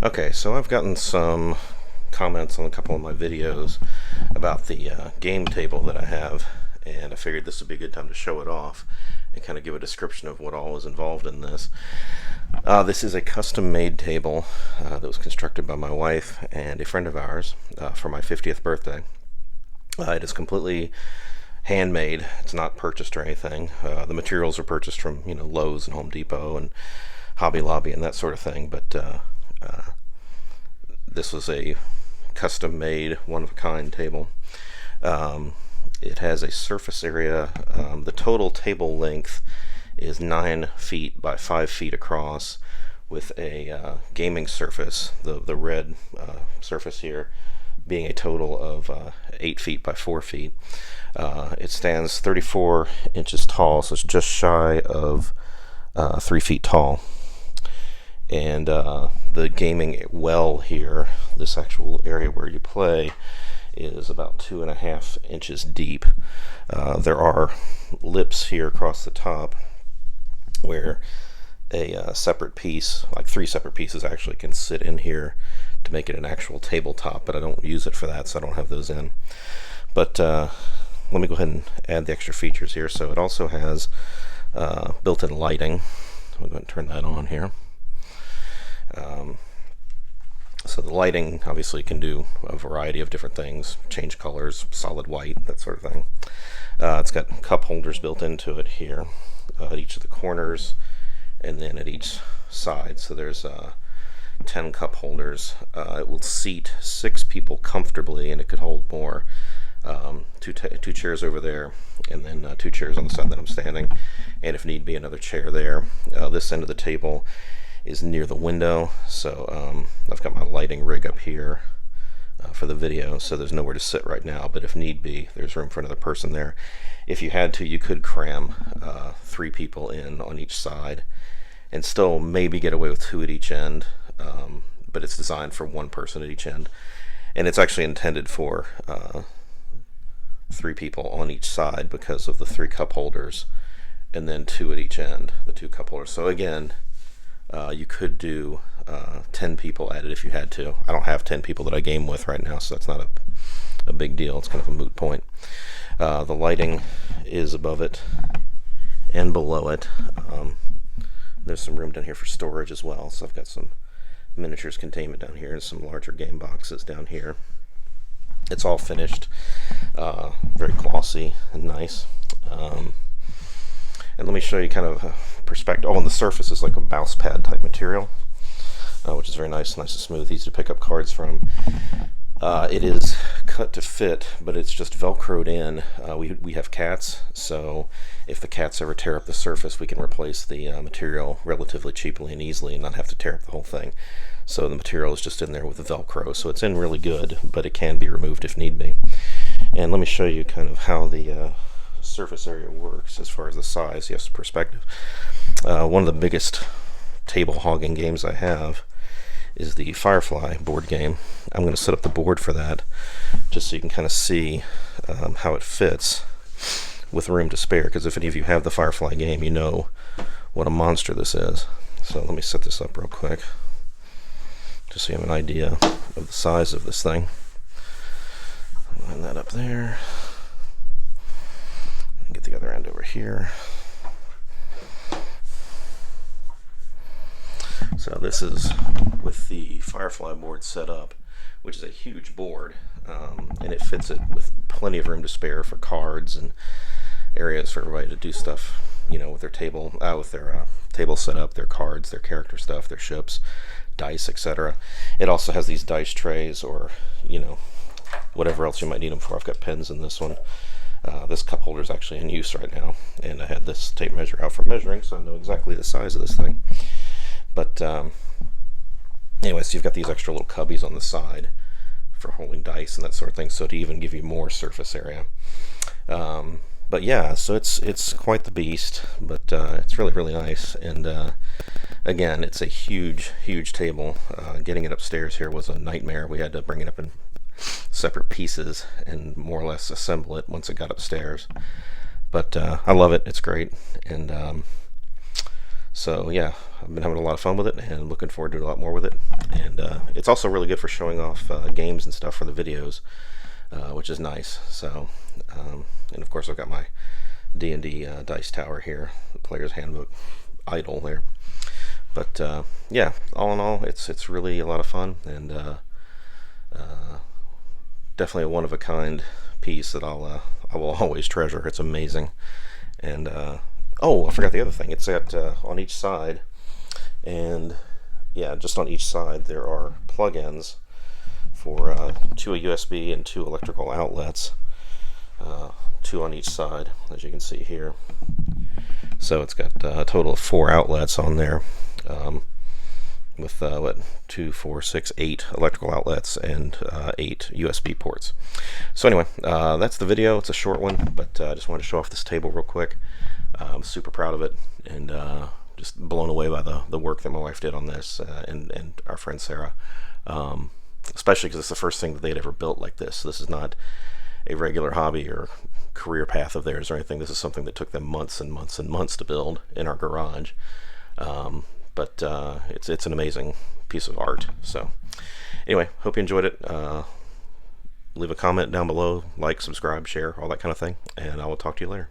Okay, so I've gotten some comments on a couple of my videos about the game table that I have, and I figured this would be a good time to show it off and kind of give a description of what all is involved in this. This is a custom-made table that was constructed by my wife and a friend of ours for my 50th birthday. It is completely handmade. It's not purchased or anything. The materials are purchased from Lowe's and Home Depot and Hobby Lobby and that sort of thing, but this was a custom made, one of a kind table. It has a surface area. The total table length is 9 feet by 5 feet across, with a gaming surface, the red surface here, being a total of 8 feet by 4 feet. It stands 34 inches tall, so it's just shy of 3 feet tall. And the gaming well here, this actual area where you play, is about 2.5 inches deep. There are lips here across the top where a separate piece, like 3 separate pieces actually, can sit in here to make it an actual tabletop, but I don't use it for that, so I don't have those in. But let me go ahead and add the extra features here. So it also has built-in lighting. I'll go ahead and turn that on here. So the lighting obviously can do a variety of different things, change colors, solid white, that sort of thing. It's got cup holders built into it here at each of the corners and then at each side. So there's 10 cup holders. It will seat 6 people comfortably, and it could hold more. Two chairs over there, and then 2 chairs on the side that I'm standing, and if need be, another chair there. This end of the table is near the window, so I've got my lighting rig up here for the video, so there's nowhere to sit right now, but if need be, there's room for another person there. If you had to, you could cram 3 people in on each side and still maybe get away with 2 at each end, but it's designed for 1 person at each end, and it's actually intended for 3 people on each side because of the 3 cup holders, and then 2 at each end, the 2 cup holders. So again, you could do 10 people at it if you had to. I don't have 10 people that I game with right now, so that's not a big deal. It's kind of a moot point. The lighting is above it and below it. There's some room down here for storage as well, so I've got some miniatures containment down here and some larger game boxes down here. It's all finished, very glossy and nice. And let me show you kind of a perspective. Oh, and the surface is like a mouse pad type material, which is very nice and smooth, easy to pick up cards from. It is cut to fit, but it's just velcroed in. We have cats, so if the cats ever tear up the surface, we can replace the material relatively cheaply and easily and not have to tear up the whole thing. So the material is just in there with the Velcro, so it's in really good, but it can be removed if need be. And let me show you kind of how the surface area works as far as the size. Yes, perspective. One of the biggest table hogging games I have is the Firefly board game. I'm going to set up the board for that just so you can kind of see how it fits with room to spare, because if any of you have the Firefly game, you know what a monster this is. So let me set this up real quick just so you have an idea of the size of this thing. Line that up there. Get the other end over here. So this is with the Firefly board set up, which is a huge board, and it fits it with plenty of room to spare for cards and areas for everybody to do stuff, with their table, table set up, their cards, their character stuff, their ships, dice, etc. It also has these dice trays, or whatever else you might need them for. I've got pens in this one. This cup holder is actually in use right now, and I had this tape measure out for measuring, so I know exactly the size of this thing. But anyway, so you've got these extra little cubbies on the side for holding dice and that sort of thing, so to even give you more surface area. But yeah, so it's quite the beast, but it's really, really nice. And again, it's a huge table. Getting it upstairs here was a nightmare. We had to bring it up in separate pieces and more or less assemble it once it got upstairs. But I love it. It's great. And so yeah, I've been having a lot of fun with it and looking forward to a lot more with it. And it's also really good for showing off games and stuff for the videos, which is nice. So, and of course I've got my D&D dice tower here, the player's handbook idle there. But yeah, all in all, it's really a lot of fun, and definitely a one-of-a-kind piece that I will always treasure. It's amazing. And oh, I forgot the other thing. It's got on each side, and yeah, just on each side there are plug-ins for 2 USB and 2 electrical outlets, 2 on each side, as you can see here. So it's got a total of 4 outlets on there, with 2, 4, 6, 8 electrical outlets and 8 USB ports. So anyway, that's the video. It's a short one, but I just wanted to show off this table real quick. I'm super proud of it, and just blown away by the work that my wife did on this, and our friend Sarah, especially because it's the first thing that they'd ever built like this. This is not a regular hobby or career path of theirs or anything. This is something that took them months and months and months to build in our garage. But it's an amazing piece of art. So anyway, hope you enjoyed it. Leave a comment down below, like, subscribe, share, all that kind of thing, and I will talk to you later.